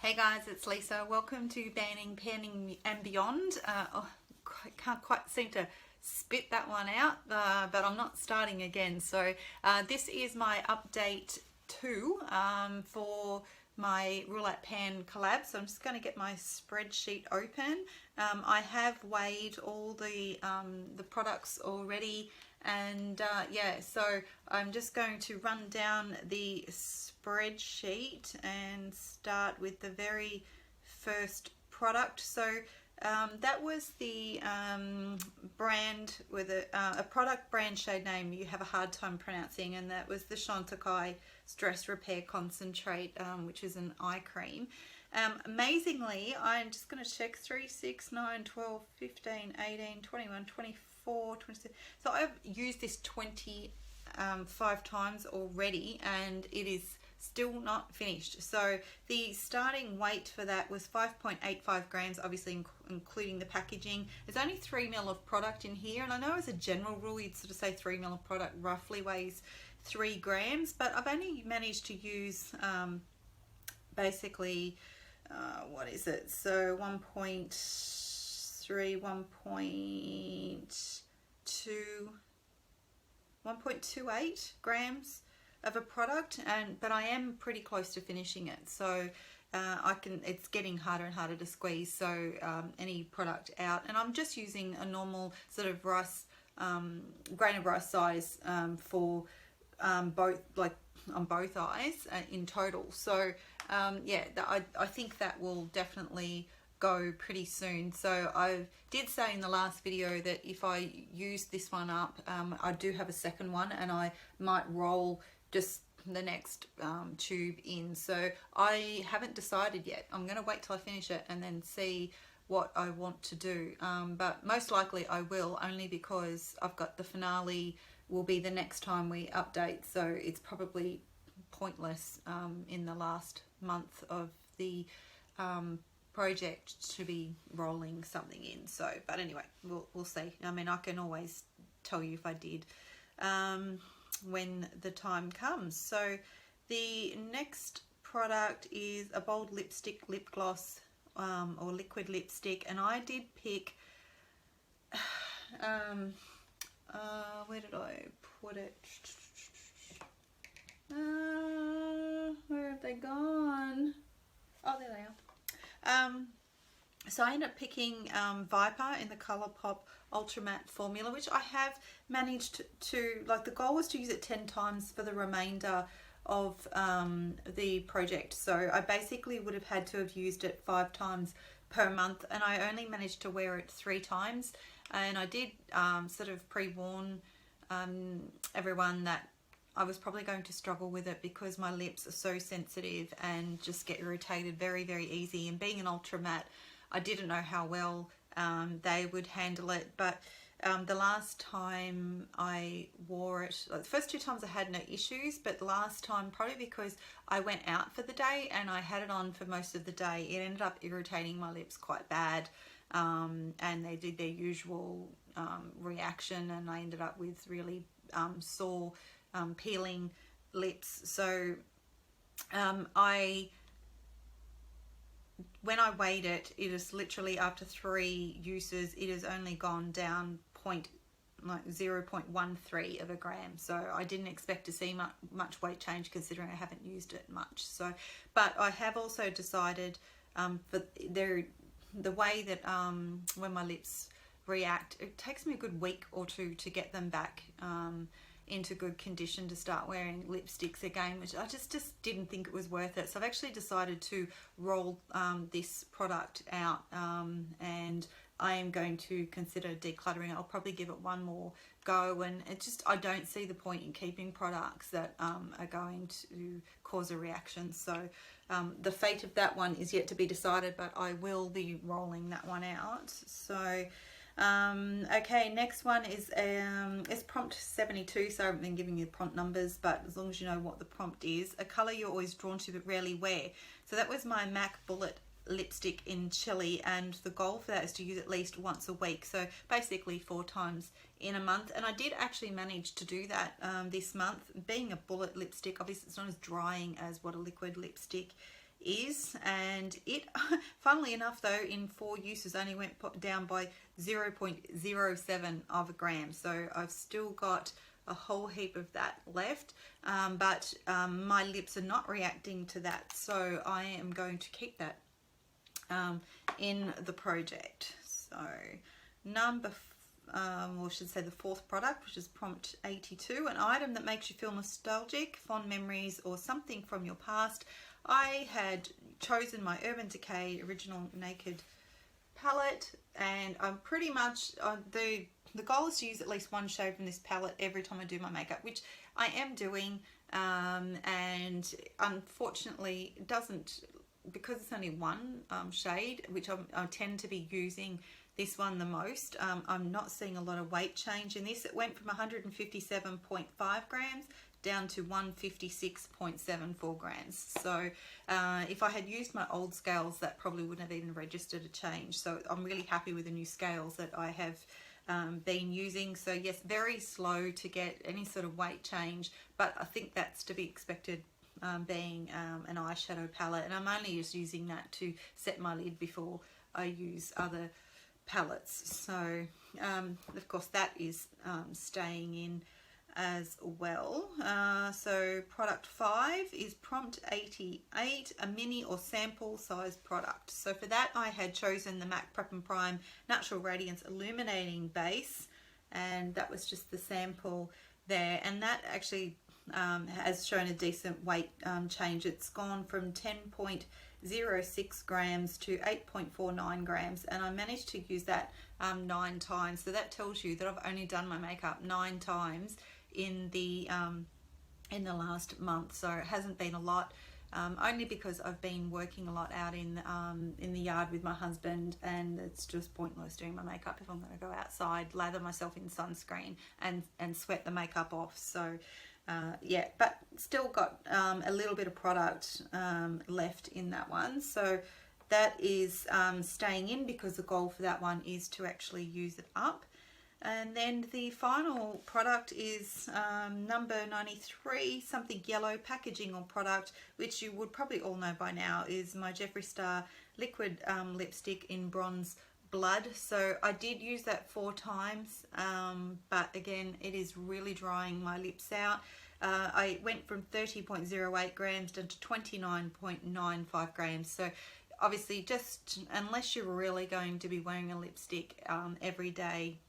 Hey guys, it's Lisa. Welcome to Banning, Panning and Beyond. I can't quite seem to spit that one out, but I'm not starting again. So this is my update 2 for my roulette pan collab. So I'm just going to get my spreadsheet open. I have weighed all the products already, and yeah, so I'm just going to run down the spreadsheet and start with the very first product. So that was the brand with a product brand shade name you have a hard time pronouncing, and that was the Chantecaille Stress Repair Concentrate, which is an eye cream. Amazingly, I'm just going to check 3, 6, 9, 12, 15, 18, 21, 24, 26. So I've used this 25 times already, and it is still not finished. So the starting weight for that was 5.85 grams, obviously including the packaging. There's only 3 ml of product in here, and I know as a general rule you'd sort of say 3 ml of product roughly weighs 3 grams, but I've only managed to use basically what is it, so 1.3, 1.28 grams of a product, but I am pretty close to finishing it. So it's getting harder and harder to squeeze, so any product out, and I'm just using a normal sort of rice grain of rice size for both, like on both eyes in total. So yeah, I think that will definitely go pretty soon. So I did say in the last video that if I use this one up, I do have a second one, and I might roll just the next tube in. So I haven't decided yet. I'm going to wait till I finish it and then see what I want to do, but most likely I will, only because I've got the finale will be the next time we update, so it's probably pointless in the last month of the project to be rolling something in. So but anyway, we'll see. I mean, I can always tell you if I did when the time comes. So the next product is a bold lipstick lip gloss or liquid lipstick, and I did pick where did I put it? Where have they gone? Oh, there they are. So I ended up picking Viper in the Colourpop Ultra Matte formula, which I have managed to, like, the goal was to use it 10 times for the remainder of the project. So I basically would have had to have used it 5 times per month, and I only managed to wear it 3 times. And I did sort of pre-warn everyone that I was probably going to struggle with it because my lips are so sensitive and just get irritated very, very easy. And being an ultra matte, I didn't know how well they would handle it. But the last time I wore it, like the first 2 times I had no issues, but the last time, probably because I went out for the day and I had it on for most of the day, it ended up irritating my lips quite bad. And they did their usual reaction, and I ended up with really sore peeling lips. So when I weighed it, it is literally after 3 uses, it has only gone down 0.13 of a gram. So I didn't expect to see much weight change, considering I haven't used it much. So, but I have also decided for the way that when my lips react, it takes me a good week or 2 to get them back into good condition to start wearing lipsticks again, which I just didn't think it was worth it. So I've actually decided to roll this product out, and I am going to consider decluttering. I'll probably give it one more go, and I don't see the point in keeping products that are going to cause a reaction. So the fate of that one is yet to be decided, but I will be rolling that one out. So okay, next one is it's prompt 72, so I haven't been giving you the prompt numbers, but as long as you know what the prompt is, a colour you're always drawn to but rarely wear. So that was my MAC Bullet lipstick in Chili, and the goal for that is to use at least once a week, so basically 4 times in a month. And I did actually manage to do that this month. Being a bullet lipstick, obviously it's not as drying as what a liquid lipstick is. And it, funnily enough though, in 4 uses only went down by 0.07 of a gram. So I've still got a whole heap of that left, but my lips are not reacting to that, so I am going to keep that in the project. So or I should say the 4th product, which is prompt 82, an item that makes you feel nostalgic, fond memories, or something from your past. I had chosen my Urban Decay Original Naked palette, and I'm pretty much the goal is to use at least 1 shade from this palette every time I do my makeup, which I am doing, and unfortunately it doesn't, because it's only 1 shade, which I tend to be using this one the most. I'm not seeing a lot of weight change in this. It went from 157.5 grams down to 156.74 grams. So if I had used my old scales, that probably wouldn't have even registered a change. So I'm really happy with the new scales that I have been using. So yes, very slow to get any sort of weight change, but I think that's to be expected, being an eyeshadow palette, and I'm only just using that to set my lid before I use other palettes. So of course that is staying in as well. So product 5 is prompt 88, a mini or sample size product. So for that I had chosen the MAC Prep and Prime Natural Radiance Illuminating Base, and that was just the sample there, and that actually has shown a decent weight change. It's gone from 10.06 grams to 8.49 grams, and I managed to use that 9 times. So that tells you that I've only done my makeup 9 times in the last month. So it hasn't been a lot, only because I've been working a lot out in the yard with my husband, and it's just pointless doing my makeup if I'm going to go outside, lather myself in sunscreen and sweat the makeup off. So yeah, but still got a little bit of product left in that one, so that is staying in, because the goal for that one is to actually use it up. And then the final product is number 93, something yellow, packaging or product, which you would probably all know by now, is my Jeffree Star liquid lipstick in Bronze Blood. So I did use that 4 times, but again, it is really drying my lips out. I went from 30.08 grams down to 29.95 grams. So obviously, just unless you're really going to be wearing a lipstick every day,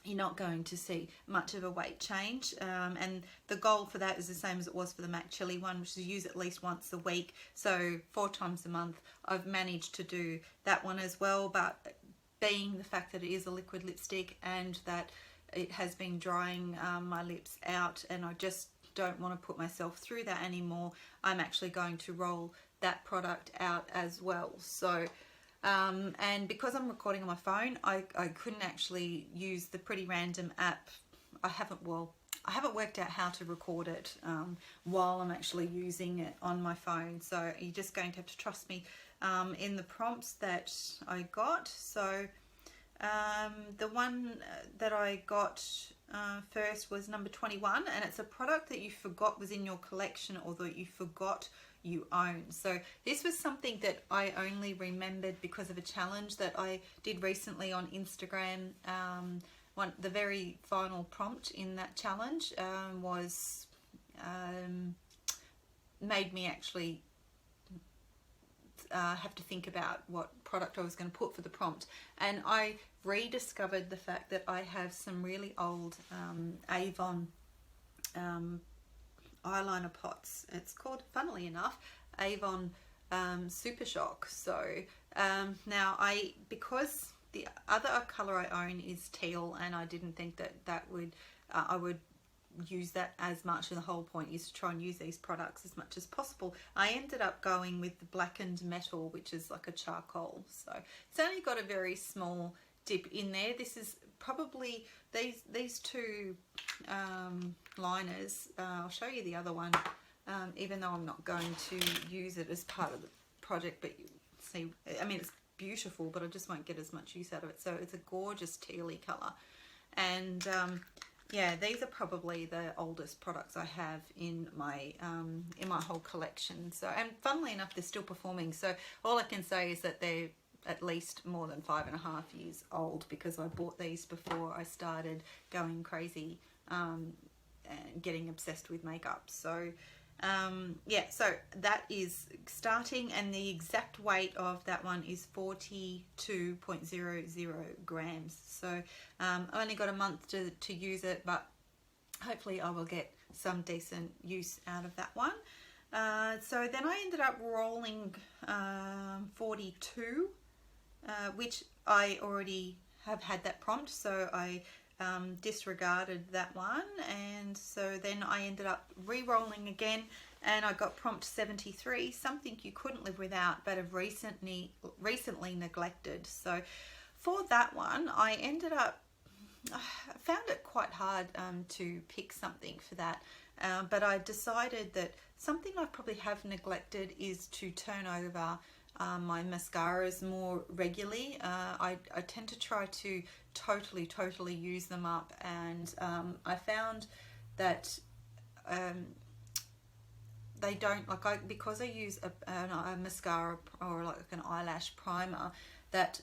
you're not going to see much of a weight change, and the goal for that is the same as it was for the MAC Chili one, which is use at least once a week. So 4 times a month I've managed to do that one as well, but being the fact that it is a liquid lipstick and that it has been drying my lips out, and I just don't want to put myself through that anymore, I'm actually going to roll that product out as well. So and because I'm recording on my phone, I couldn't actually use the Pretty Random app. I haven't worked out how to record it while I'm actually using it on my phone. So you're just going to have to trust me in the prompts that I got. So the one that I got first was number 21, and it's a product that you forgot was in your collection, or that you forgot you own. So this was something that I only remembered because of a challenge that I did recently on Instagram. The very final prompt in that challenge was made me actually have to think about what product I was going to put for the prompt, and I rediscovered the fact that I have some really old Avon eyeliner pots. It's called, funnily enough, Avon Super Shock. So now because the other colour I own is teal, and I didn't think that would I would use that as much, and the whole point is to try and use these products as much as possible. I ended up going with the blackened metal, which is like a charcoal. So it's only got a very small dip in there. This is probably these 2 liners. I'll show you the other one, even though I'm not going to use it as part of the project, but you see, I mean, it's beautiful, but I just won't get as much use out of it. So it's a gorgeous tealy colour, and yeah, these are probably the oldest products I have in my whole collection. So, and funnily enough, they're still performing. So all I can say is that they're at least more than 5.5 years old, because I bought these before I started going crazy and getting obsessed with makeup. So yeah, so that is starting, and the exact weight of that one is 42.00 grams. So I only got a month to use it, but hopefully I will get some decent use out of that one. So then I ended up rolling 42, which I already have had that prompt, so I disregarded that one, and so then I ended up re-rolling again, and I got prompt 73, something you couldn't live without but have recently neglected. So for that one, I ended up, I found it quite hard to pick something for that, but I decided that something I probably have neglected is to turn over my mascaras more regularly. I tend to try to totally use them up, and I found that they don't, like, because I use a mascara or like an eyelash primer, that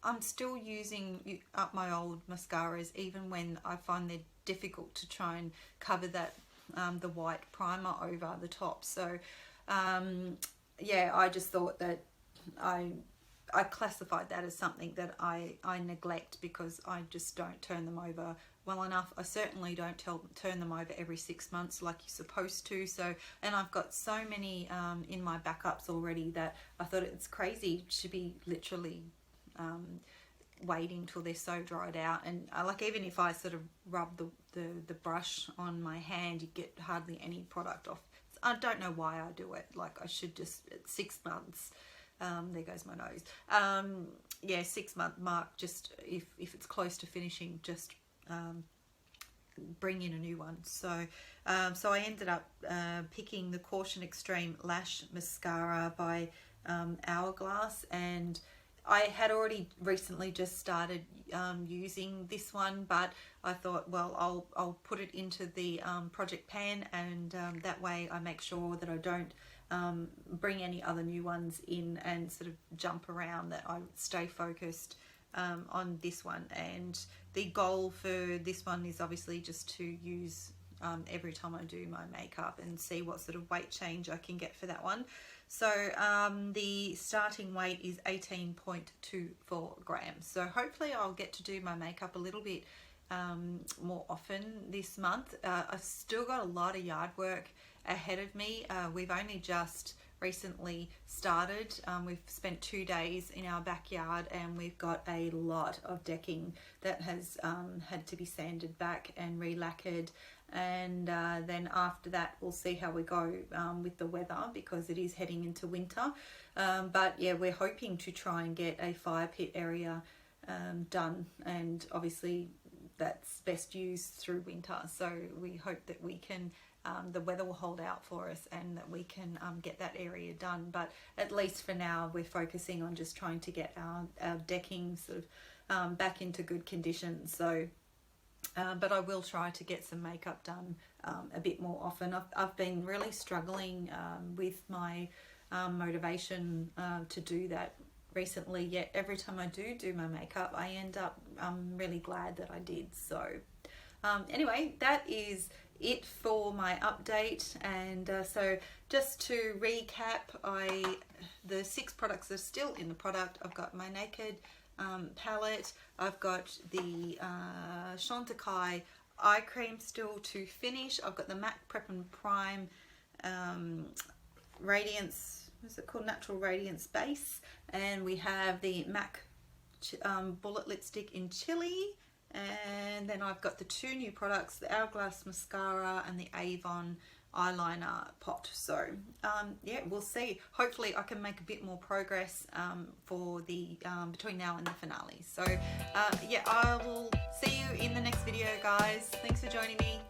I'm still using up my old mascaras even when I find they're difficult to try and cover that the white primer over the top. So yeah, I just thought that I classified that as something that I neglect, because I just don't turn them over well enough. I certainly don't turn them over every 6 months like you're supposed to. So, and I've got so many in my backups already that I thought it's crazy to be literally waiting till they're so dried out. And like, even if I sort of rub the brush on my hand, you get hardly any product off. I don't know why I do it. Like, I should just, at 6 months, there goes my nose. Yeah, 6 month mark, just if it's close to finishing, just bring in a new one. So so I ended up picking the Caution Extreme Lash Mascara by Hourglass, and I had already recently just started using this one, but I thought, well, I'll put it into the project pan, and that way I make sure that I don't bring any other new ones in and sort of jump around, that I stay focused on this one. And the goal for this one is obviously just to use every time I do my makeup and see what sort of weight change I can get for that one. So the starting weight is 18.24 grams. So hopefully I'll get to do my makeup a little bit more often this month. I've still got a lot of yard work ahead of me. We've only just recently started. We've spent 2 days in our backyard, and we've got a lot of decking that has had to be sanded back and re-lacquered. And then after that we'll see how we go with the weather, because it is heading into winter. But yeah, we're hoping to try and get a fire pit area done, and obviously that's best used through winter. So we hope that we can, the weather will hold out for us, and that we can get that area done. But at least for now, we're focusing on just trying to get our decking sort of back into good condition. So but I will try to get some makeup done a bit more often. I've been really struggling with my motivation to do that recently, yet every time I do my makeup, I end up, I'm really glad that I did. So anyway, that is it for my update. And so just to recap, the 6 products are still in the product. I've got my Naked palette, I've got the Chantecaille eye cream still to finish, I've got the MAC Prep and Prime Radiance, what's it called, Natural Radiance Base, and we have the MAC Bullet Lipstick in Chili, and then I've got the 2 new products, the Hourglass Mascara and the Avon eyeliner pot. So yeah, we'll see. Hopefully I can make a bit more progress for the between now and the finale. So yeah, I will see you in the next video, guys. Thanks for joining me.